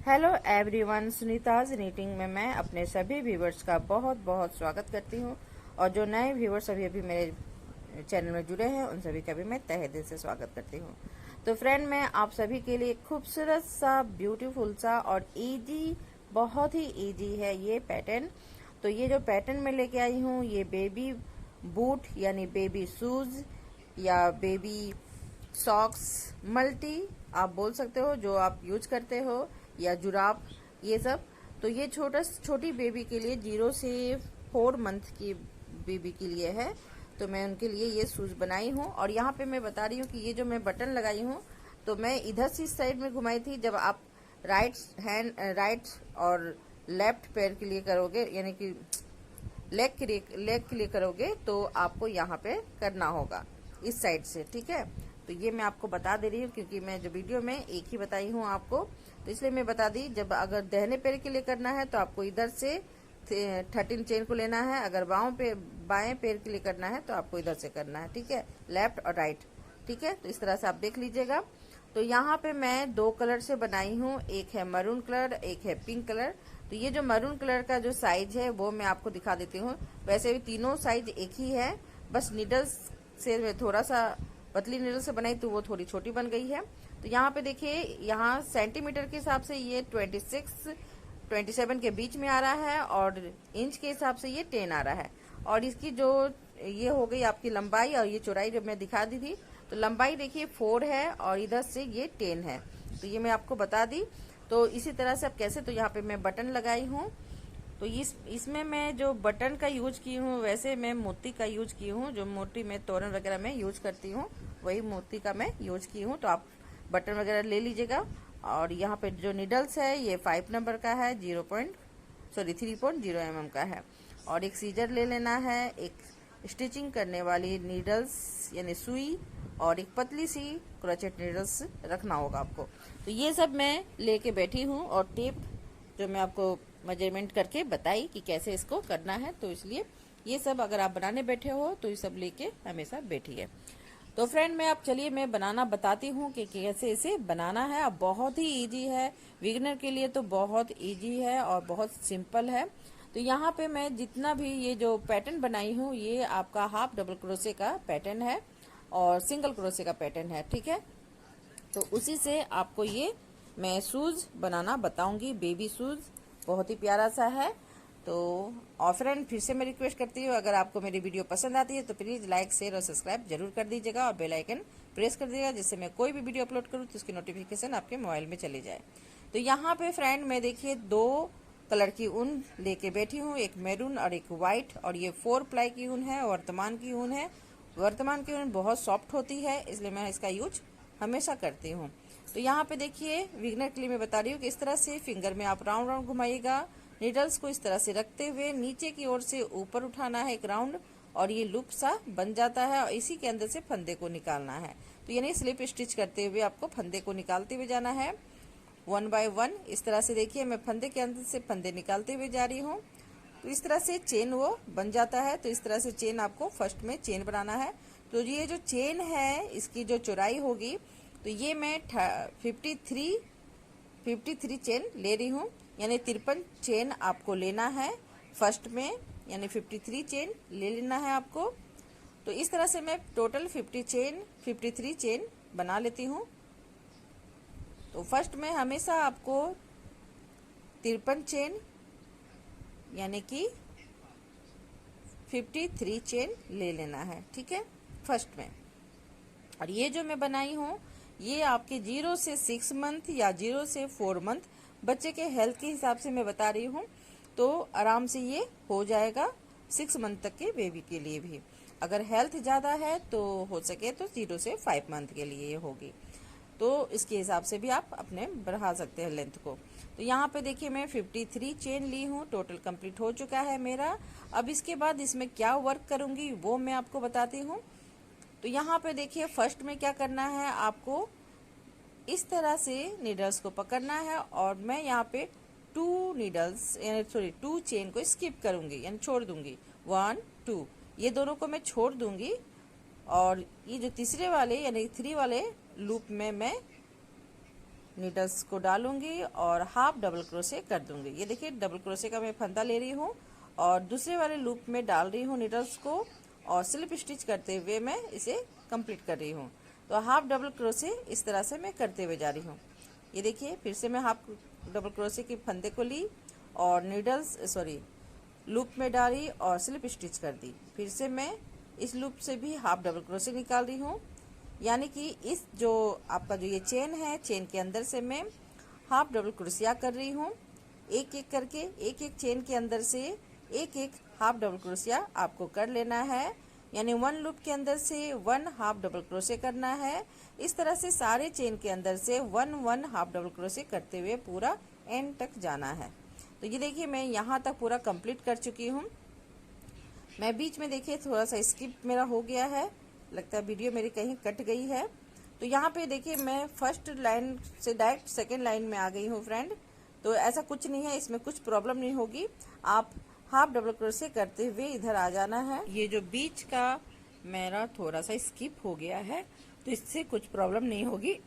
Hello everyone, Sunita's knitting में मैं अपने सभी व्यूवर्स का बहुत बहुत स्वागत करती हूँ। और जो नए व्यूवर्स अभी अभी मेरे चैनल में जुड़े हैं उन सभी का भी मैं तहे दिल से स्वागत करती हूँ। तो फ्रेंड, मैं आप सभी के लिए खूबसूरत सा, ब्यूटीफुल सा और इजी, बहुत ही इजी है ये पैटर्न। तो ये जो पैटर्न मैं लेके आई हूँ, ये बेबी बूट यानी बेबी शूज या बेबी सॉक्स मल्टी आप बोल सकते हो, जो आप यूज करते हो, या जुराब, ये सब। तो ये छोटी बेबी के लिए 0 से 4 मंथ की बेबी के लिए है। तो मैं उनके लिए ये शूज बनाई हूँ। और यहाँ पे मैं बता रही हूँ कि ये जो मैं बटन लगाई हूँ, तो मैं इधर से इस साइड में घुमाई थी। जब आप राइट और लेफ्ट पैर के लिए करोगे, यानी कि लेग के लिए करोगे, तो आपको यहाँ पे करना होगा इस साइड से, ठीक है। तो ये मैं आपको बता दे रही हूँ, क्योंकि मैं जो वीडियो में एक ही बताई हूँ आपको, तो इसलिए मैं बता दी। जब अगर दाहिने पैर के लिए करना है तो आपको इधर से 13 चेन को लेना है। अगर बाएं पैर के लिए करना है तो आपको इधर से करना है, ठीक है, लेफ्ट और राइट, ठीक है। तो इस तरह से आप देख लीजिएगा। तो यहाँ पे मैं 2 कलर से बनाई हूँ, एक है मरून कलर, एक है पिंक कलर। तो ये जो मरून कलर का जो साइज है वो मैं आपको दिखा देती हूँ। वैसे भी तीनों साइज एक ही है, बस नीडल्स से मैं थोड़ा सा पतली नीडल से बनाई तो वो थोड़ी छोटी बन गई है। तो यहाँ पे देखिए, यहाँ सेंटीमीटर के हिसाब से ये 27 के बीच में आ रहा है, और इंच के हिसाब से ये 10 आ रहा है। और इसकी जो ये हो गई आपकी लंबाई, और ये चौड़ाई जब मैं दिखा दी थी, तो लंबाई देखिए 4 है और इधर से ये 10 है। तो ये मैं आपको बता दी। तो इसी तरह से अब कैसे, तो यहाँ पे मैं बटन लगाई हूँ। तो इसमें मैं जो बटन का यूज की हूँ, वैसे मैं मोती का यूज की हूँ। जो मोती मैं तोरण वगैरह में यूज करती हूँ, वही मोती का मैं यूज की हूँ। तो आप बटन वगैरह ले लीजिएगा। और यहाँ पे जो नीडल्स है ये 5 नंबर का है, 3.0 mm का है। और एक सीजर ले लेना है, एक स्टिचिंग करने वाली नीडल्स यानी सुई, और एक पतली सी क्रोचेट नीडल्स रखना होगा आपको। तो ये सब मैं लेके बैठी हूँ, और टेप जो मैं आपको मेजरमेंट करके बताई कि कैसे इसको करना है। तो इसलिए ये सब अगर आप बनाने बैठे हो तो ये सब लेके हमेशा बैठिए। तो फ्रेंड, मैं बनाना बताती हूँ कि कैसे इसे बनाना है। अब बहुत ही इजी है, बिगिनर के लिए तो बहुत इजी है और बहुत सिंपल है। तो यहाँ पे मैं जितना भी ये जो पैटर्न बनाई हूँ, ये आपका हाफ डबल क्रोशे का पैटर्न है और सिंगल क्रोशे का पैटर्न है, ठीक है। तो उसी से आपको ये मैं शूज बनाना बताऊंगी, बेबी शूज, बहुत ही प्यारा सा है। तो और फ्रेंड, फिर से मैं रिक्वेस्ट करती हूँ, अगर आपको मेरी वीडियो पसंद आती है तो प्लीज़ लाइक, शेयर और सब्सक्राइब जरूर कर दीजिएगा, और बेल आइकन प्रेस कर दीजिएगा, जिससे मैं कोई भी वीडियो अपलोड करूँ तो उसकी नोटिफिकेशन आपके मोबाइल में चली जाए। तो यहाँ पे फ्रेंड, मैं देखिए 2 कलर की ऊन लेके बैठी हूँ, एक मैरून और एक वाइट। और ये 4 प्लाई की ऊन है, वर्तमान की ऊन है। वर्तमान की ऊन बहुत सॉफ्ट होती है, इसलिए मैं इसका यूज हमेशा करती हूँ। तो यहाँ पे देखिए, विगनर के लिए मैं बता रही हूँ कि इस तरह से फिंगर में आप राउंड राउंड घुमाइएगा। नीडल्स को इस तरह से रखते हुए नीचे की ओर से ऊपर उठाना है एक राउंड, और ये लूप सा बन जाता है, और इसी के अंदर से फंदे को निकालना है। तो यानी स्लिप स्टिच करते हुए आपको फंदे को निकालते हुए जाना है 1 बाय 1। इस तरह से देखिए, मैं फंदे के अंदर से फंदे निकालते हुए जा रही हूँ। तो इस तरह से चेन वो बन जाता है। तो इस तरह से चेन आपको फर्स्ट में चेन बनाना है। तो ये जो चेन है, इसकी जो चौड़ाई होगी, तो ये मैं 53 चेन ले रही हूँ, यानी 53 चेन आपको लेना है फर्स्ट में, यानी 53 चेन ले लेना है आपको। तो इस तरह से मैं टोटल 53 चेन बना लेती हूँ। तो फर्स्ट में हमेशा आपको 53 चेन यानी कि 53 चेन ले लेना है, ठीक है, फर्स्ट में। और ये जो मैं बनाई हूँ, ये आपके 0 से 6 मंथ या 0 से 4 मंथ बच्चे के हेल्थ के हिसाब से मैं बता रही हूँ। तो आराम से ये हो जाएगा 6 मंथ तक के बेबी के लिए भी। अगर हेल्थ ज़्यादा है तो हो सके तो 0 से 5 मंथ के लिए ये होगी। तो इसके हिसाब से भी आप अपने बढ़ा सकते हैं लेंथ को। तो यहाँ पे देखिए, मैं 53 चेन ली हूँ, टोटल कंप्लीट हो चुका है मेरा। अब इसके बाद इसमें क्या वर्क करूँगी वो मैं आपको बताती हूँ। तो यहाँ पे देखिए, फर्स्ट में क्या करना है, आपको इस तरह से नीडल्स को पकड़ना है, और मैं यहाँ पे 2 चेन को स्किप करूंगी, यानी छोड़ दूंगी। 1 2 ये दोनों को मैं छोड़ दूंगी, और ये जो तीसरे वाले यानी 3 वाले लूप में मैं नीडल्स को डालूंगी और हाफ डबल क्रोशे कर दूंगी। ये देखिए डबल क्रोशे का मैं फंदा ले रही हूँ और दूसरे वाले लूप में डाल रही हूँ नीडल्स को और स्लिप स्टिच करते हुए मैं इसे कंप्लीट कर रही हूँ। तो हाफ डबल क्रोशे इस तरह से मैं करते हुए जा रही हूँ। ये देखिए फिर से मैं हाफ डबल क्रोशे के फंदे को ली और लूप में डाली और स्लिप स्टिच कर दी। फिर से मैं इस लूप से भी हाफ डबल क्रोशे निकाल रही हूँ, यानी कि इस जो आपका जो ये चेन है, चेन के अंदर से मैं हाफ डबल क्रोशिया कर रही हूँ। एक एक करके एक एक चेन के अंदर से एक एक हाफ डबल क्रोशिया आपको कर लेना है, यानी वन लूप के अंदर से वन हाफ डबल क्रोशे करना है। इस तरह से सारे चेन के अंदर से one one half double crochet करते हुए पूरा एंड तक जाना है। तो ये देखिए मैं यहाँ तक पूरा कंप्लीट कर चुकी हूँ। मैं बीच में देखिए थोड़ा सा स्किप मेरा हो गया है, लगता है वीडियो मेरी कहीं कट गई है। तो यहाँ पे देखिए मैं फर्स्ट लाइन से डायरेक्ट सेकेंड लाइन में आ गई हूँ फ्रेंड। तो ऐसा कुछ नहीं है, इसमें कुछ प्रॉब्लम नहीं होगी। आप हाफ डबल क्रोशे करते हुए इधर आ जाना है। ये जो बीच का मेरा थोड़ा सा स्किप हो गया है तो इससे कुछ प्रॉब्लम नहीं होगी।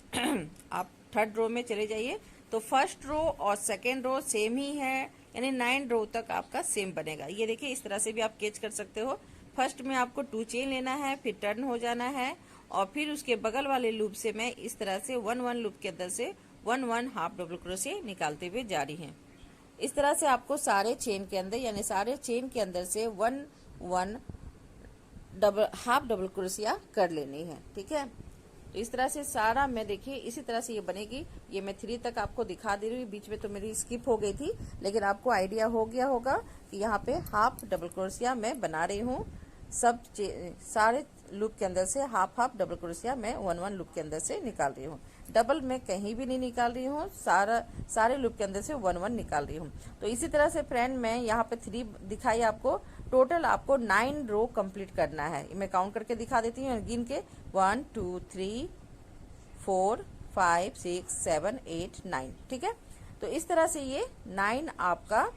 आप थर्ड रो में चले जाइए तो फर्स्ट रो और सेकेंड रो सेम ही है, यानी 9 रो तक आपका सेम बनेगा। ये देखिए इस तरह से भी आप कैच कर सकते हो। फर्स्ट में आपको 2 चेन लेना है, फिर टर्न हो जाना है और फिर उसके बगल वाले लूप से मैं इस तरह से 1 लूप के अंदर से 1 हाफ डबल क्रोशे निकालते हुए जा रही हैं। इस तरह से आपको सारे चेन के अंदर, यानी सारे चेन के अंदर से 1 हाफ डबल क्रोशिया कर लेनी है। ठीक है, तो इस तरह से सारा मैं देखिए इसी तरह से ये बनेगी। ये मैं 3 तक आपको दिखा दे रही हूँ, बीच में तो मेरी स्किप हो गई थी, लेकिन आपको आइडिया हो गया होगा कि यहाँ पे हाफ डबल क्रोशिया मैं बना रही हूँ। सारे लूप के अंदर से हाफ हाफ डबल क्रोशिया मैं 1 लूप के अंदर से निकाल रही हूँ। डबल मैं कहीं भी नहीं निकाल रही हूँ, सारे लूप के अंदर से 1 निकाल रही हूँ। तो इसी तरह से फ्रेंड मैं यहाँ पे 3 दिखाई आपको, टोटल आपको 9 रो कंप्लीट करना है। मैं काउंट करके दिखा देती हूँ, गिन के 1 2 3 4 5 6 7 8 9। ठीक है, तो इस तरह से ये 9 आपका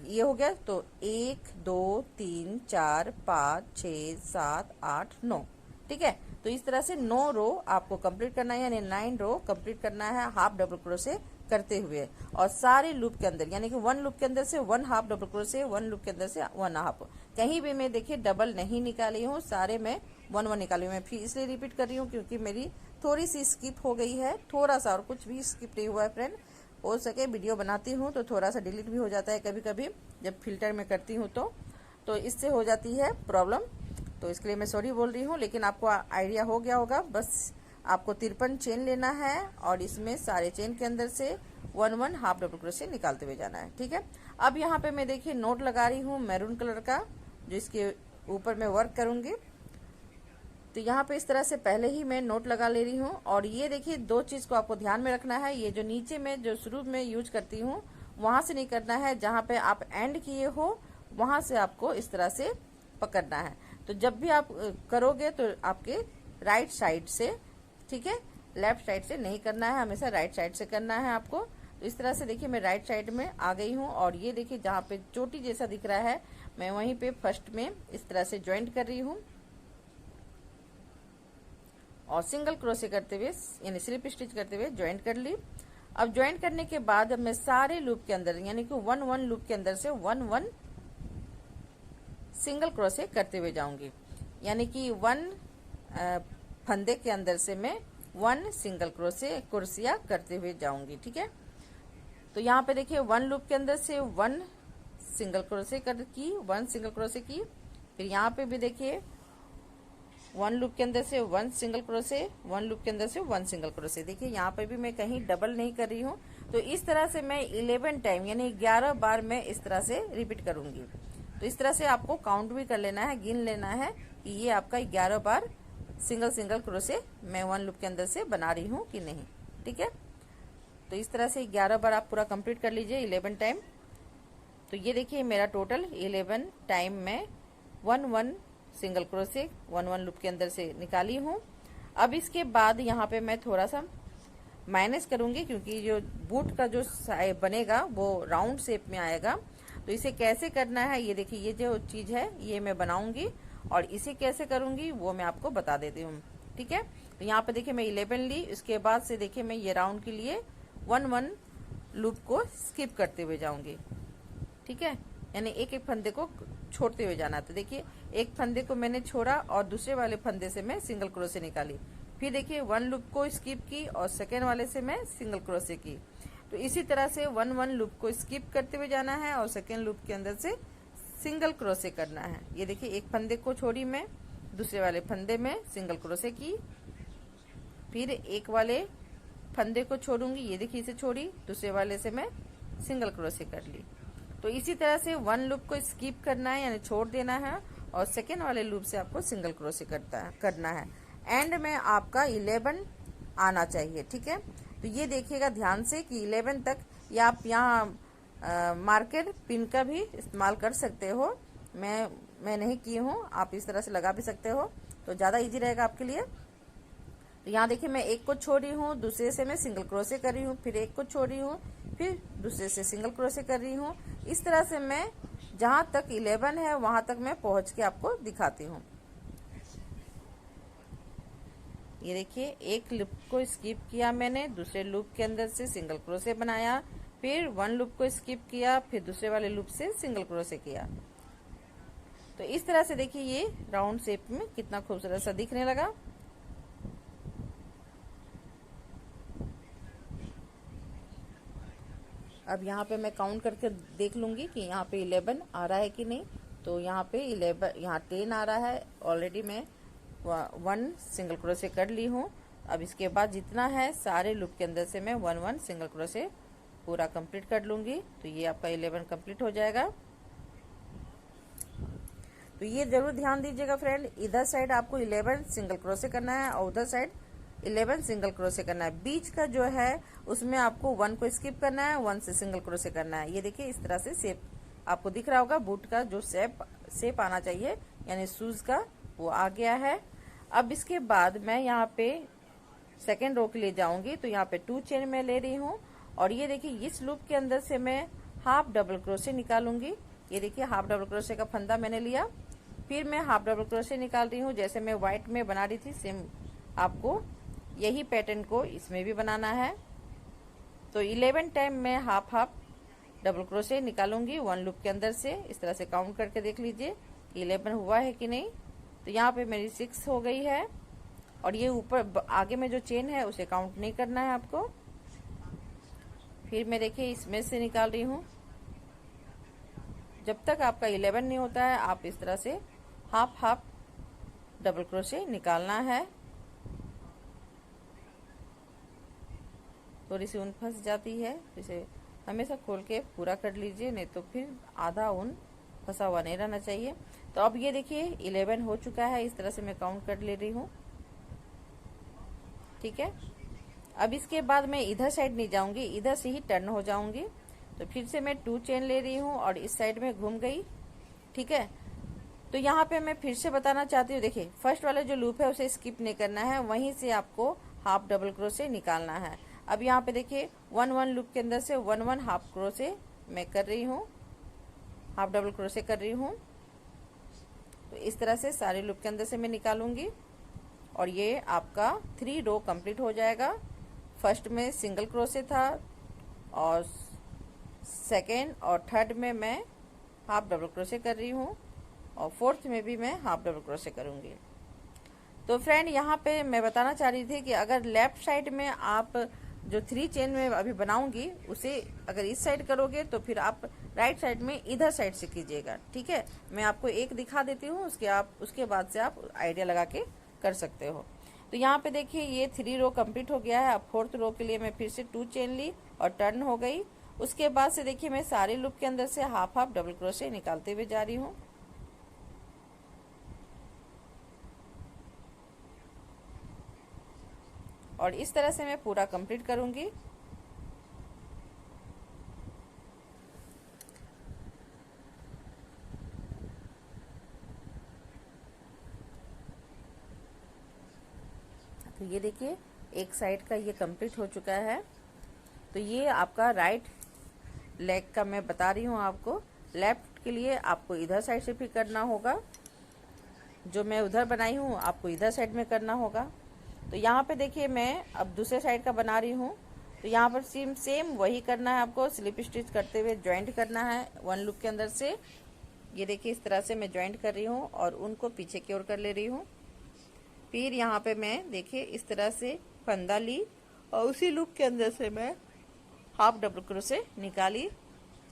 ये हो गया। तो 1 2 3 4 5 6 7 8 9। ठीक है, तो इस तरह से 9 रो आपको कंप्लीट करना है, यानी 9 रो कंप्लीट करना है हाफ डबल क्रोशे करते हुए। और सारे लूप के अंदर, यानी कि 1 लूप के अंदर से 1 हाफ डबल क्रोशे, 1 लूप के अंदर से 1 हाफ। कहीं भी मैं देखिए डबल नहीं निकाली हूँ, सारे में 1 निकाली हूँ। मैं फिर इसलिए रिपीट कर रही हूँ क्योंकि मेरी थोड़ी सी स्किप हो गई है, थोड़ा सा, और कुछ भी स्किप नहीं हुआ है फ्रेंड। हो सके वीडियो बनाती हूँ तो थोड़ा सा डिलीट भी हो जाता है कभी कभी, जब फिल्टर में करती हूँ तो इससे हो जाती है प्रॉब्लम। तो इसके लिए मैं सॉरी बोल रही हूँ, लेकिन आपको आइडिया हो गया होगा। बस आपको 53 चेन लेना है और इसमें सारे चेन के अंदर से 1 हाफ डबल क्रोशे निकालते हुए जाना है। ठीक है, अब यहाँ पे मैं देखिए नोट लगा रही हूँ मैरून कलर का, जो इसके ऊपर मैं वर्क करूंगी। तो यहाँ पे इस तरह से पहले ही मैं नोट लगा ले रही हूँ। और ये देखिए 2 चीज को आपको ध्यान में रखना है, ये जो नीचे में जो शुरू में यूज करती हूँ वहां से नहीं करना है, जहाँ पे आप एंड किए हो वहां से आपको इस तरह से पकड़ना है। तो जब भी आप करोगे तो आपके राइट साइड से, ठीक है, लेफ्ट साइड से नहीं करना है, हमेशा राइट साइड से करना है आपको। तो इस तरह से देखिए मैं राइट साइड में आ गई हूँ और ये देखिए जहाँ पे चोटी जैसा दिख रहा है मैं वहीं पे फर्स्ट में इस तरह से ज्वाइंट कर रही हूँ और सिंगल क्रोशे करते हुए, यानी स्लिप स्टिच करते हुए ज्वाइंट कर ली। अब ज्वाइंट करने के बाद अब मैं सारे लूप के अंदर, यानी कि 1 लूप के अंदर से 1 सिंगल क्रोशे करते हुए जाऊंगी, यानी कि 1 फंदे के अंदर से मैं 1 सिंगल क्रोशिया करते हुए जाऊंगी। ठीक है, तो यहाँ पे देखिए 1 लूप के अंदर से 1 सिंगल क्रोशे की, 1 सिंगल क्रोशे की। फिर यहाँ पे भी देखिए 1 लूप के अंदर से 1 सिंगल क्रोशे, 1 लूप के अंदर से 1 सिंगल क्रोशे। देखिए यहाँ पे भी मैं कहीं डबल नहीं कर रही हूँ। तो इस तरह से मैं 11 टाइम, यानी 11 बार मैं इस तरह से रिपीट करूंगी। तो इस तरह से आपको काउंट भी कर लेना है, गिन लेना है कि ये आपका 11 बार सिंगल क्रोशे मैं 1 लूप के अंदर से बना रही हूँ कि नहीं। ठीक है, तो इस तरह से 11 बार आप पूरा कंप्लीट कर लीजिए, 11 टाइम। तो ये देखिए मेरा टोटल 11 टाइम में 1 सिंगल क्रोशे 1 लूप के अंदर से निकाली हूँ। अब इसके बाद यहाँ पे मैं थोड़ा सा माइनस करूंगी, क्योंकि जो बूट का जो बनेगा वो राउंड शेप में आएगा। तो इसे कैसे करना है, ये देखिए ये जो चीज है ये मैं बनाऊंगी और इसे कैसे करूंगी वो मैं आपको बता देती हूँ। ठीक है, तो यहाँ पे देखिए मैं 11 ली, इसके बाद से देखिए मैं ये राउंड के लिए वन वन लूप को स्किप करते हुए जाऊंगी। ठीक है, यानी एक एक फंदे को छोड़ते हुए जाना। तो देखिए एक फंदे को मैंने छोड़ा और दूसरे वाले फंदे से मैं सिंगल क्रोशे निकाली, फिर देखिए वन लूप को स्किप की और सेकेंड वाले से मैं सिंगल क्रोशे की। तो इसी तरह से वन वन लूप को स्किप करते हुए जाना है और सेकेंड लूप के अंदर से सिंगल क्रोशे करना है। ये देखिए एक फंदे को छोड़ी मैं, दूसरे वाले फंदे में सिंगल क्रोशे की, फिर एक वाले फंदे को छोड़ूंगी, ये देखिए इसे छोड़ी, दूसरे वाले से मैं सिंगल क्रोशे कर ली। तो इसी तरह से वन लूप को स्किप करना है यानी छोड़ देना है और सेकेंड वाले लूप से आपको सिंगल क्रोशे करना है। एंड में आपका 11 आना चाहिए। ठीक है, तो ये देखिएगा ध्यान से कि 11 तक, या आप यहाँ मार्कर पिन का भी इस्तेमाल कर सकते हो। मैं नहीं की हूँ, आप इस तरह से लगा भी सकते हो तो ज़्यादा इजी रहेगा आपके लिए। तो यहाँ देखिए मैं एक को छोड़ी हूँ, दूसरे से मैं सिंगल क्रोशे कर रही हूँ, फिर एक को छोड़ी हूँ, फिर दूसरे से सिंगल क्रोशे कर रही हूँ। इस तरह से मैं जहाँ तक 11 है वहां तक मैं पहुंच के आपको दिखाती हूँ। ये देखिए एक लूप को स्किप किया मैंने, दूसरे लूप के अंदर से सिंगल क्रोशे बनाया, फिर वन लूप को स्किप किया, फिर दूसरे वाले लूप से सिंगल क्रोशे किया। तो इस तरह से देखिए ये राउंड शेप में कितना खूबसूरत सा दिखने लगा। अब यहाँ पे मैं काउंट करके देख लूंगी कि यहाँ पे 11 आ रहा है कि नहीं। तो यहाँ पे 11, यहाँ 10 आ रहा है। ऑलरेडी मैं 1 सिंगल क्रोशे कर ली हूँ। अब इसके बाद जितना है सारे लूप के अंदर से मैं 1 सिंगल क्रोशे पूरा कंप्लीट कर लूंगी। तो ये आपका 11 कंप्लीट हो जाएगा। तो ये जरूर ध्यान दीजिएगा फ्रेंड, इधर साइड आपको 11 सिंगल क्रोशे करना है और उधर साइड 11 सिंगल क्रोशे करना है। बीच का जो है उसमें आपको 1 को स्किप करना है, 1 से सिंगल क्रोशे करना है। ये देखिए इस तरह से शेप आपको दिख रहा होगा, बूट का जो शेप आना चाहिए यानी शूज का, वो आ गया है। अब इसके बाद मैं यहाँ पे सेकेंड रो के लिए जाऊंगी। तो यहाँ पे 2 चेन में ले रही हूँ और ये देखिए इस लूप के अंदर से मैं हाफ डबल क्रोशे निकालूंगी। ये देखिए हाफ डबल क्रोशे का फंदा मैंने लिया, फिर मैं हाफ डबल क्रोशे निकाल रही हूँ। जैसे मैं व्हाइट में बना रही थी सेम आपको यही पैटर्न को इसमें भी बनाना है। तो 11 टाइम मैं हाफ हाफ डबल क्रोशे निकालूंगी 1 लूप के अंदर से। इस तरह से काउंट करके देख लीजिए 11 हुआ है कि नहीं। तो यहाँ पे मेरी 6 हो गई है और ये ऊपर आगे में जो चेन है उसे काउंट नहीं करना है आपको। फिर मैं देखिए इसमें से निकाल रही हूँ। जब तक आपका 11 नहीं होता है आप इस तरह से हाफ हाफ डबल क्रोशे निकालना है। थोड़ी सी ऊन फंस जाती है, इसे हमेशा खोल के पूरा कर लीजिए, नहीं तो फिर आधा ऊन फंसा हुआ नहीं रहना चाहिए। तो अब ये देखिए 11 हो चुका है। इस तरह से मैं काउंट कर ले रही हूँ। ठीक है, अब इसके बाद मैं इधर साइड नहीं जाऊंगी, इधर से ही टर्न हो जाऊंगी। तो फिर से मैं 2 चेन ले रही हूँ और इस साइड में घूम गई। ठीक है, तो यहाँ पे मैं फिर से बताना चाहती हूँ, देखिए फर्स्ट वाला जो लूप है उसे स्किप नहीं करना है, वहीं से आपको हाफ डबल क्रोशे निकालना है। अब यहाँ पे देखिए 1 लूप के अंदर से 1 हाफ क्रोशे मैं कर रही हूँ, हाफ डबल क्रोशे कर रही हूँ। तो इस तरह से सारे लूप के अंदर से मैं निकालूंगी और ये आपका 3 रो कंप्लीट हो जाएगा। फर्स्ट में सिंगल क्रोशे था और सेकेंड और थर्ड में मैं हाफ डबल क्रोशे कर रही हूँ और फोर्थ में भी मैं हाफ डबल क्रोशे करूंगी। तो फ्रेंड यहाँ पे मैं बताना चाह रही थी कि अगर लेफ्ट साइड में आप जो 3 चेन में अभी बनाऊंगी उसे अगर इस साइड करोगे तो फिर आप राइट साइड में इधर साइड से कीजिएगा। ठीक है, मैं आपको एक दिखा देती हूँ, उसके बाद से आप आइडिया लगा के कर सकते हो। तो यहाँ पे देखिए ये 3 रो कंप्लीट हो गया है। अब 4th रो के लिए मैं फिर से 2 चेन ली और टर्न हो गई। उसके बाद से देखिए मैं सारे लूप के अंदर से हाफ हाफ डबल क्रोशे निकालते हुए जा रही हूँ। और इस तरह से मैं पूरा कंप्लीट करूंगी। तो ये देखिए एक साइड का ये कंप्लीट हो चुका है। तो ये आपका राइट लेग का मैं बता रही हूँ आपको। लेफ्ट के लिए आपको इधर साइड से भी करना होगा, जो मैं उधर बनाई हूँ आपको इधर साइड में करना होगा। तो यहाँ पे देखिए मैं अब दूसरे साइड का बना रही हूँ तो यहाँ पर सेम वही करना है आपको, स्लिप स्टिच करते हुए ज्वाइंट करना है 1 लूप के अंदर से। ये देखिए इस तरह से मैं ज्वाइंट कर रही हूँ और उनको पीछे की ओर कर ले रही हूँ। फिर यहाँ पे मैं देखिए इस तरह से फंदा ली और उसी लूप के अंदर से मैं हाफ डबल क्रोशे निकाली।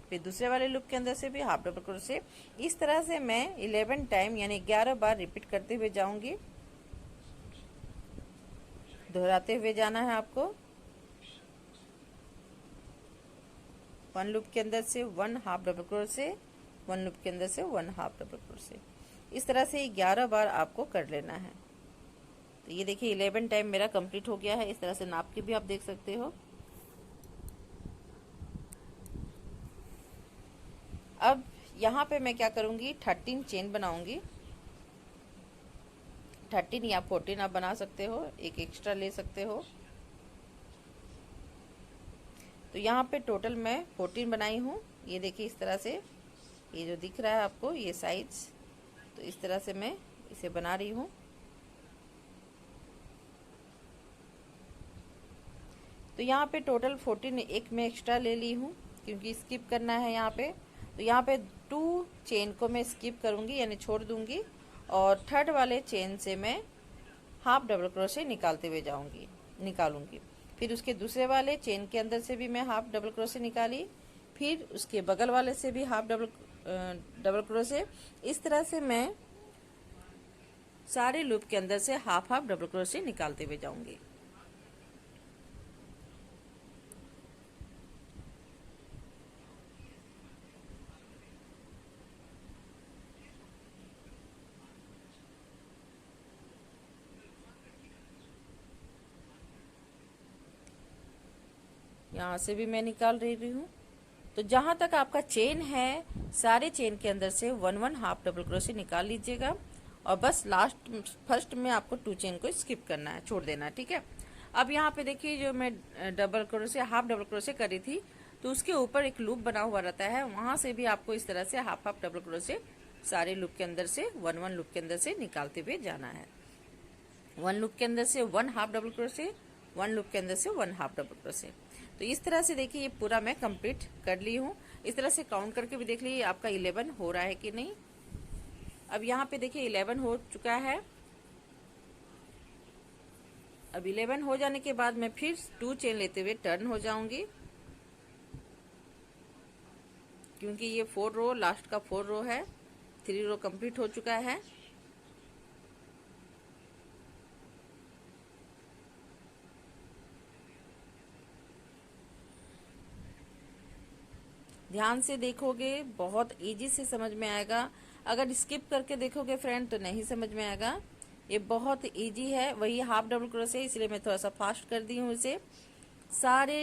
फिर दूसरे वाले लूप के अंदर से भी हाफ डबल क्रोशे। इस तरह से मैं 11 टाइम यानी 11 बार रिपीट करते हुए जाऊंगी, दोहराते हुए जाना है आपको। 1 लूप के अंदर से 1 हाफ डबल क्रोशे, 1 लूप के अंदर से 1 हाफ डबल क्रोशे। इस तरह से 11 बार आपको कर लेना है। तो ये देखिए 11 टाइम मेरा कंप्लीट हो गया है। इस तरह से नाप के भी आप देख सकते हो। अब यहाँ पे मैं क्या करूंगी, 13 चेन बनाऊंगी। 13 या 14 आप बना सकते हो, एक एक्स्ट्रा ले सकते हो। तो यहाँ पे टोटल मैं 14 बनाई हूँ। ये देखिए इस तरह से, ये जो दिख रहा है आपको ये साइज, तो इस तरह से मैं इसे बना रही हूँ। तो यहाँ पे टोटल 14, एक मैं एक्स्ट्रा ले ली हूँ क्योंकि स्किप करना है यहाँ पे। तो यहाँ पे 2 चेन को मैं स्किप करूँगी यानी छोड़ दूँगी और थर्ड वाले चेन से मैं हाफ डबल क्रोशे निकालते हुए निकालूंगी। फिर उसके दूसरे वाले चेन के अंदर से भी मैं हाफ डबल क्रोशे निकाली, फिर उसके बगल वाले से भी हाफ डबल क्रोशे। इस तरह से मैं सारे लूप के अंदर से हाफ डबल क्रोशे निकालते हुए जाऊंगी। यहाँ से भी मैं निकाल रही हूँ। तो जहां तक आपका चेन है, सारे चेन के अंदर से 1 हाफ डबल क्रोशे निकाल लीजिएगा और बस फर्स्ट में आपको 2 चेन को स्किप करना है, छोड़ देना है, ठीक है। अब यहाँ पे देखिए जो मैं हाफ डबल क्रोशे करी थी, तो उसके ऊपर एक लूप बना हुआ रहता है, वहां से भी आपको इस तरह से हाफ डबल क्रोशे सारे लूप के अंदर से 1 लूप के अंदर से निकालते हुए जाना है। 1 लूप के अंदर से 1 हाफ डबल क्रोशे, 1 लूप के अंदर से 1 हाफ डबल क्रोशे। तो इस तरह से देखिए ये पूरा मैं कंप्लीट कर ली हूँ। इस तरह से काउंट करके भी देख लीजिए आपका 11 हो रहा है कि नहीं। अब यहाँ पे देखिए 11 हो चुका है। अब 11 हो जाने के बाद मैं फिर 2 चेन लेते हुए टर्न हो जाऊंगी, क्योंकि ये 4 रो लास्ट का 4 रो है। 3 रो कंप्लीट हो चुका है। ध्यान से देखोगे बहुत इजी से समझ में आएगा। अगर स्किप करके देखोगे फ्रेंड तो नहीं समझ में आएगा। ये बहुत इजी है। वही हाफ डबल क्रोशे, इसलिए मैं थोड़ा सा फास्ट कर दी हूँ इसे। सारे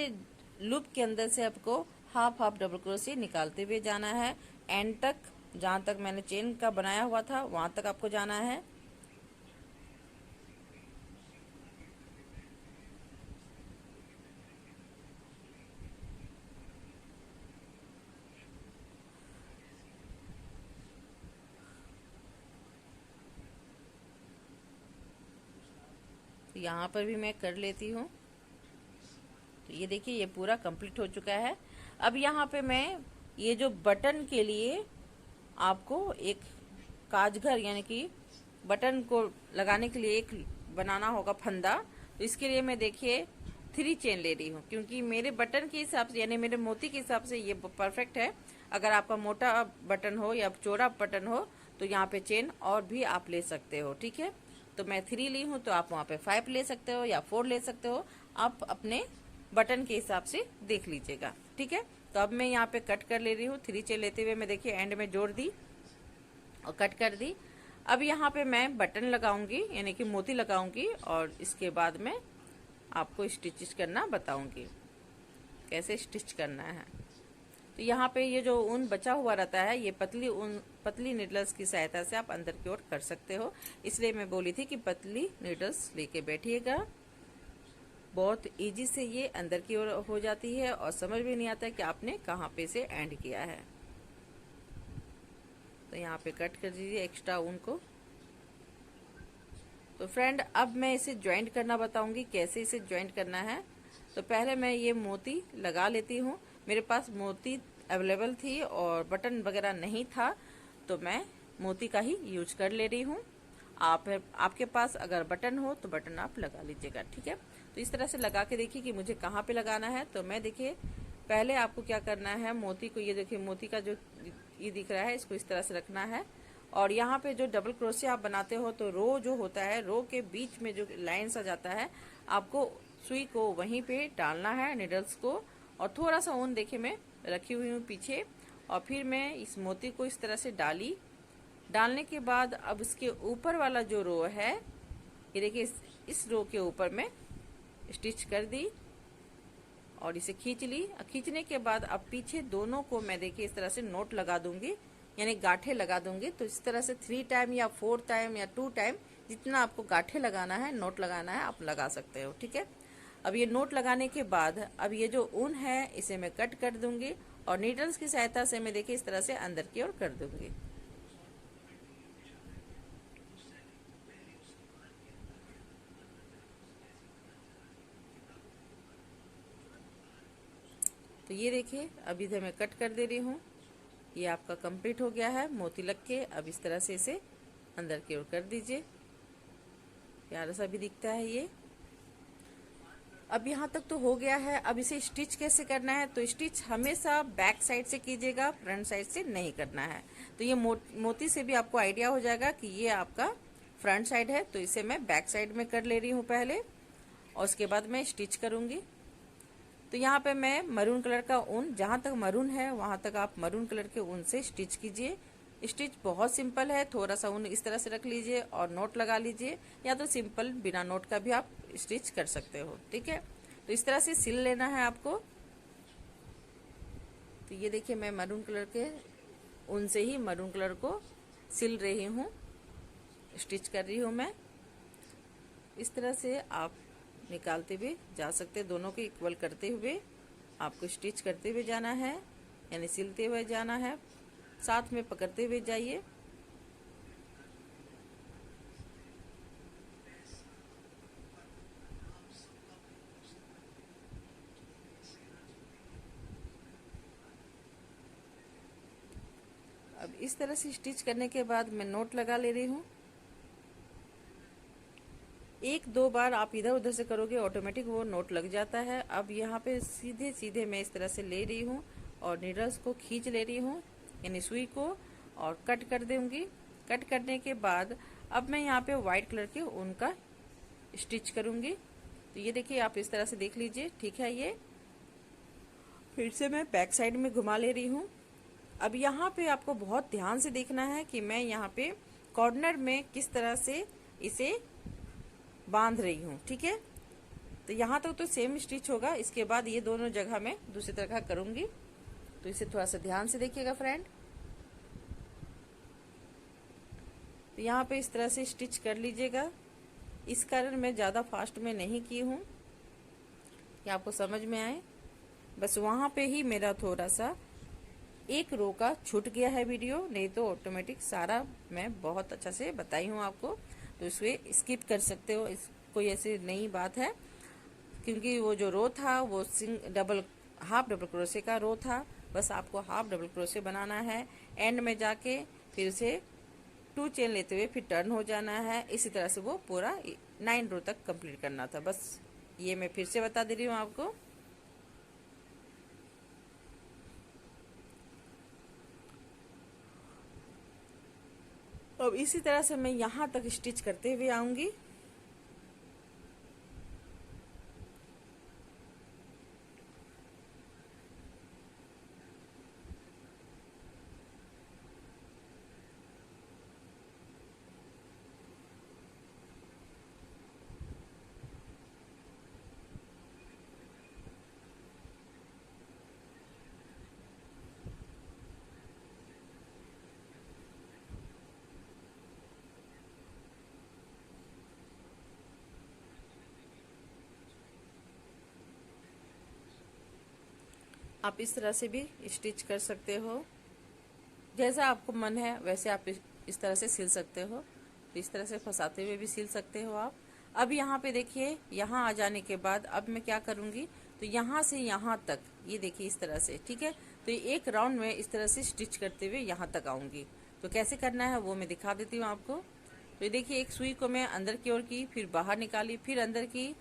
लूप के अंदर से आपको हाफ डबल क्रोशे निकालते हुए जाना है एंड तक। जहां तक मैंने चेन का बनाया हुआ था वहां तक आपको जाना है। यहाँ पर भी मैं कर लेती हूँ। तो ये देखिए ये पूरा कंप्लीट हो चुका है। अब यहाँ पे मैं ये जो बटन के लिए आपको एक काजघर यानी कि बटन को लगाने के लिए एक बनाना होगा फंदा। तो इसके लिए मैं देखिए 3 चेन ले रही हूँ, क्योंकि मेरे बटन के हिसाब से यानी मेरे मोती के हिसाब से ये परफेक्ट है। अगर आपका मोटा बटन हो या चौड़ा बटन हो तो यहाँ पे चेन और भी आप ले सकते हो, ठीक है। तो मैं 3 ली हूँ, तो आप वहाँ पे 5 ले सकते हो या 4 ले सकते हो। आप अपने बटन के हिसाब से देख लीजिएगा, ठीक है। तो अब मैं यहाँ पे कट कर ले रही हूँ। 3 चेन लेते हुए मैं देखिए एंड में जोड़ दी और कट कर दी। अब यहाँ पे मैं बटन लगाऊंगी यानी कि मोती लगाऊंगी और इसके बाद में आपको स्टिच करना बताऊंगी कैसे स्टिच करना है। तो यहाँ पे ये जो ऊन बचा हुआ रहता है, ये पतली नीडल्स की सहायता से आप अंदर की ओर कर सकते हो। इसलिए मैं बोली थी कि पतली नीडल्स लेके बैठिएगा। बहुत इजी से ये अंदर की ओर हो जाती है और समझ भी नहीं आता कि आपने कहाँ पे से एंड किया है। तो यहाँ पे कट कर दीजिए एक्स्ट्रा ऊन को। तो फ्रेंड अब मैं इसे ज्वाइंट करना बताऊंगी कैसे इसे ज्वाइंट करना है। तो पहले मैं ये मोती लगा लेती हूँ। मेरे पास मोती अवेलेबल थी और बटन वगैरह नहीं था, तो मैं मोती का ही यूज कर ले रही हूँ। आपके पास अगर बटन हो तो बटन आप लगा लीजिएगा, ठीक है। तो इस तरह से लगा के देखिए कि मुझे कहाँ पे लगाना है। तो मैं देखिए पहले आपको क्या करना है, मोती को, ये देखिए मोती का जो ये दिख रहा है, इसको इस तरह से रखना है। और यहाँ पे जो डबल क्रोशिया आप बनाते हो तो रो जो होता है, रो के बीच में जो लाइन सा जाता है, आपको सुई को वहीं पे डालना है, निडल्स को। और थोड़ा सा ऊन देखिए मैं रखी हुई हूँ पीछे। और फिर मैं इस मोती को इस तरह से डालने के बाद अब इसके ऊपर वाला जो रो है, ये देखिए इस रो के ऊपर मैं स्टिच कर दी और इसे खींच ली। खींचने के बाद अब पीछे दोनों को मैं देखिए इस तरह से नोट लगा दूंगी, यानी गांठे लगा दूंगी। तो इस तरह से 3 टाइम या 4 टाइम या 2 टाइम, जितना आपको गांठे लगाना है, नोट लगाना है, आप लगा सकते हो, ठीक है। अब ये नोट लगाने के बाद अब ये जो ऊन है इसे मैं कट कर दूंगी और नीडल्स की सहायता से मैं देखिए इस तरह से अंदर की ओर कर दूंगी। तो ये देखिए अब इधर मैं कट कर दे रही हूँ। ये आपका कंप्लीट हो गया है मोती लग के। अब इस तरह से इसे अंदर की ओर कर दीजिए, प्यारा सा भी दिखता है ये। अब यहाँ तक तो हो गया है। अब इसे स्टिच कैसे करना है, तो स्टिच हमेशा बैक साइड से कीजिएगा, फ्रंट साइड से नहीं करना है। तो ये मोती से भी आपको आइडिया हो जाएगा कि ये आपका फ्रंट साइड है। तो इसे मैं बैक साइड में कर ले रही हूँ पहले, और उसके बाद मैं स्टिच करूंगी। तो यहाँ पे मैं मरून कलर का ऊन, जहां तक मरून है वहां तक आप मरून कलर के ऊन से स्टिच कीजिए। स्टिच बहुत सिंपल है, थोड़ा सा ऊन इस तरह से रख लीजिए और नोट लगा लीजिए, या तो सिंपल बिना नोट का भी आप स्टिच कर सकते हो, ठीक है। तो इस तरह से सिल लेना है आपको। तो ये देखिए मैं मरून कलर के ऊन से ही मरून कलर को सिल रही हूँ, स्टिच कर रही हूँ मैं। इस तरह से आप निकालते हुए जा सकते हैं, दोनों को इक्वल करते हुए आपको स्टिच करते हुए जाना है, यानी सिलते हुए जाना है, साथ में पकड़ते हुए जाइए। अब इस तरह से स्टिच करने के बाद मैं नोट लगा ले रही हूँ। 1-2 बार आप इधर उधर से करोगे, ऑटोमेटिक वो नोट लग जाता है। अब यहाँ पे सीधे सीधे मैं इस तरह से ले रही हूँ और नीडल्स को खींच ले रही हूँ, यानी सुई को, और कट कर दूंगी। कट करने के बाद अब मैं यहाँ पे व्हाइट कलर के ऊन का स्टिच करूंगी। तो ये देखिए आप इस तरह से देख लीजिए, ठीक है। ये फिर से मैं बैक साइड में घुमा ले रही हूँ। अब यहाँ पे आपको बहुत ध्यान से देखना है कि मैं यहाँ पे कॉर्नर में किस तरह से इसे बांध रही हूँ, ठीक है। तो यहाँ तक तो सेम स्टिच होगा, इसके बाद ये दोनों जगह मैं दूसरी तरह करूंगी। तो इसे थोड़ा सा ध्यान से देखिएगा फ्रेंड। तो यहाँ पे इस तरह से स्टिच कर लीजिएगा। इस कारण मैं ज़्यादा फास्ट में नहीं की हूँ कि आपको समझ में आए। बस वहाँ पे ही मेरा थोड़ा सा एक रो का छूट गया है वीडियो, नहीं तो ऑटोमेटिक सारा मैं बहुत अच्छा से बताई हूँ आपको। तो इसे स्किप कर सकते हो, इस कोई ऐसी नई बात है, क्योंकि वो जो रो था वो हाफ डबल क्रोशे का रो था। बस आपको हाफ डबल क्रोशे बनाना है, एंड में जाके फिर उसे 2 चेन लेते हुए फिर टर्न हो जाना है। इसी तरह से वो पूरा 9 रो तक कंप्लीट करना था। बस ये मैं फिर से बता दे रही हूँ आपको। अब इसी तरह से मैं यहाँ तक स्टिच करते हुए आऊंगी। आप इस तरह से भी स्टिच कर सकते हो, जैसा आपको मन है वैसे आप इस तरह से सिल सकते हो। तो इस तरह से फंसाते हुए भी सिल सकते हो आप। अब यहाँ पे देखिए, यहाँ आ जाने के बाद अब मैं क्या करूँगी, तो यहाँ से यहाँ तक ये देखिए इस तरह से, ठीक है। तो एक राउंड में इस तरह से स्टिच करते हुए यहाँ तक आऊँगी। तो कैसे करना है वो मैं दिखा देती हूँ आपको। तो ये देखिए एक सुई को मैं अंदर की ओर की, फिर बाहर निकाली, फिर अंदर की,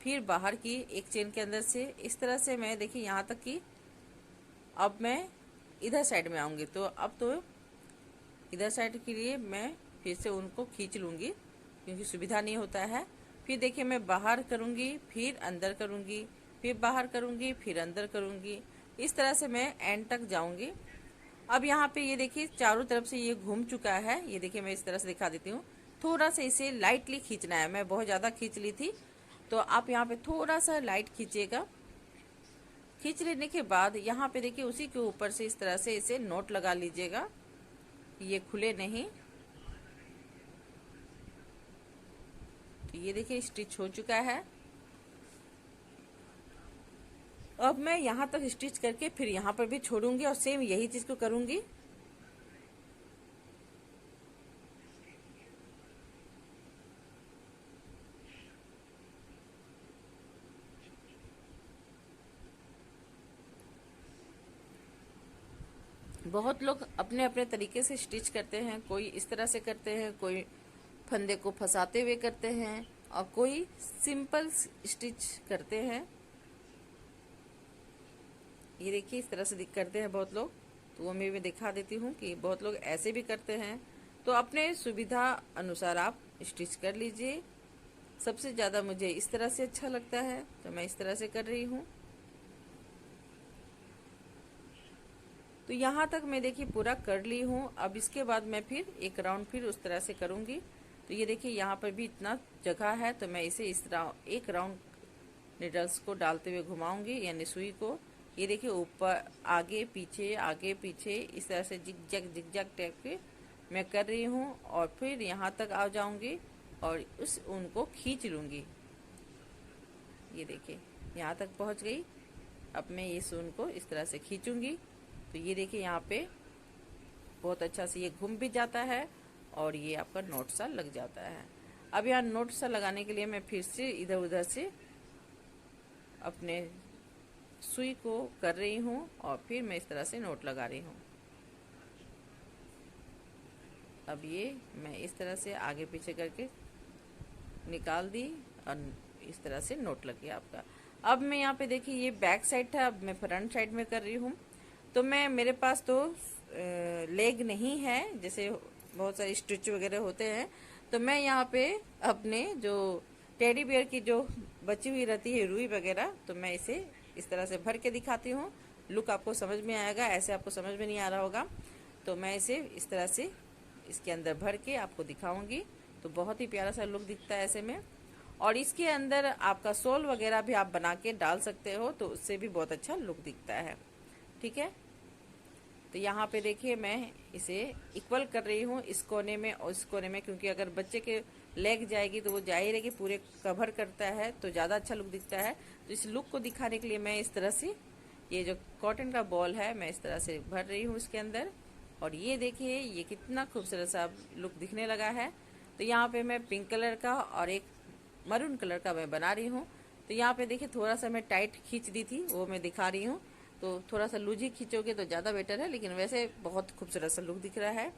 फिर बाहर की, एक चेन के अंदर से, इस तरह से मैं देखिए यहाँ तक की। अब मैं इधर साइड में आऊँगी, तो अब तो इधर साइड के लिए मैं फिर से उनको खींच लूँगी क्योंकि सुविधा नहीं होता है। फिर देखिए मैं बाहर करूँगी, फिर अंदर करूँगी, फिर बाहर करूँगी, फिर अंदर करूँगी, इस तरह से मैं एंड तक जाऊँगी। अब यहाँ पे ये देखिए चारों तरफ से ये घूम चुका है। ये देखिए मैं इस तरह से दिखा देती हूँ। थोड़ा सा इसे लाइटली खींचना है, मैं बहुत ज़्यादा खींच ली थी, तो आप यहाँ पे थोड़ा सा लाइट खींचिएगा। खींच लेने के बाद यहाँ पे देखिए उसी के ऊपर से इस तरह से इसे नोट लगा लीजिएगा, ये खुले नहीं। तो ये देखिए स्टिच हो चुका है। अब मैं यहाँ तक स्टिच करके फिर यहाँ पर भी छोड़ूंगी और सेम यही चीज को करूंगी। बहुत लोग अपने अपने तरीके से स्टिच करते हैं, कोई इस तरह से करते हैं, कोई फंदे को फंसाते हुए करते हैं, और कोई सिंपल स्टिच करते हैं। ये देखिए इस तरह से करते हैं बहुत लोग, तो वो मैं दिखा देती हूँ कि बहुत लोग ऐसे भी करते हैं। तो अपने सुविधा अनुसार आप स्टिच कर लीजिए। सबसे ज़्यादा मुझे इस तरह से अच्छा लगता है, तो मैं इस तरह से कर रही हूँ। तो यहाँ तक मैं देखिए पूरा कर ली हूँ। अब इसके बाद मैं फिर एक राउंड फिर उस तरह से करूँगी। तो ये देखिए यहाँ पर भी इतना जगह है, तो मैं इसे इस तरह एक राउंड निडल्स को डालते हुए घुमाऊंगी, यानी सुई को। ये देखिए ऊपर आगे पीछे इस तरह से जिगजैग टाइप के मैं कर रही हूँ, और फिर यहाँ तक आ जाऊंगी और उस ऊन को खींच लूँगी। ये देखिए यहाँ तक पहुँच गई। अब मैं इस ऊन को इस तरह से खींचूंगी। तो ये देखिए यहाँ पे बहुत अच्छा से ये घूम भी जाता है और ये आपका नोट सा लग जाता है। अब यहाँ नोट सा लगाने के लिए मैं फिर से इधर उधर से अपने सुई को कर रही हूँ और फिर मैं इस तरह से नोट लगा रही हूँ। अब ये मैं इस तरह से आगे पीछे करके निकाल दी और इस तरह से नोट लग गया आपका। अब मैं यहाँ पे देखिए ये बैक साइड था, अब मैं फ्रंट साइड में कर रही हूँ। तो मेरे पास तो लेग नहीं है, जैसे बहुत सारे स्टिच वगैरह होते हैं, तो मैं यहाँ पे अपने जो टेडी बियर की जो बची हुई रहती है रुई वगैरह, तो मैं इसे इस तरह से भर के दिखाती हूँ। लुक आपको समझ में आएगा, ऐसे आपको समझ में नहीं आ रहा होगा। तो मैं इसे इस तरह से इसके अंदर भर के आपको दिखाऊंगी। तो बहुत ही प्यारा सा लुक दिखता है ऐसे में। और इसके अंदर आपका सोल वगैरह भी आप बना के डाल सकते हो, तो उससे भी बहुत अच्छा लुक दिखता है। ठीक है, तो यहाँ पे देखिए मैं इसे इक्वल कर रही हूँ इस कोने में और इस कोने में, क्योंकि अगर बच्चे के लेग जाएगी तो वो जाहिर है कि पूरे कवर करता है, तो ज़्यादा अच्छा लुक दिखता है। तो इस लुक को दिखाने के लिए मैं इस तरह से ये जो कॉटन का बॉल है मैं इस तरह से भर रही हूँ इसके अंदर। और ये देखिए ये कितना खूबसूरत सा लुक दिखने लगा है। तो यहाँ पे मैं पिंक कलर का और एक मरून कलर का मैं बना रही हूँ। तो यहाँ पे देखिए थोड़ा सा मैं टाइट खींच दी थी, वो मैं दिखा रही हूँ। तो थोड़ा सा लूज ही खींचोगे तो ज़्यादा बेटर है, लेकिन वैसे बहुत खूबसूरत सा लुक दिख रहा है।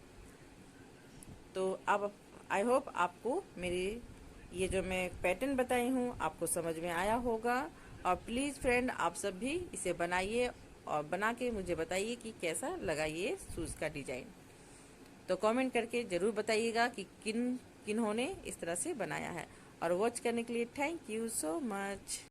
तो अब आई होप आपको मेरी ये जो मैं पैटर्न बताई हूँ आपको समझ में आया होगा। और प्लीज़ फ्रेंड आप सब भी इसे बनाइए और बना के मुझे बताइए कि कैसा लगा ये शूज़ का डिज़ाइन। तो कमेंट करके ज़रूर बताइएगा कि किन्होंने इस तरह से बनाया है। और वॉच करने के लिए थैंक यू सो मच।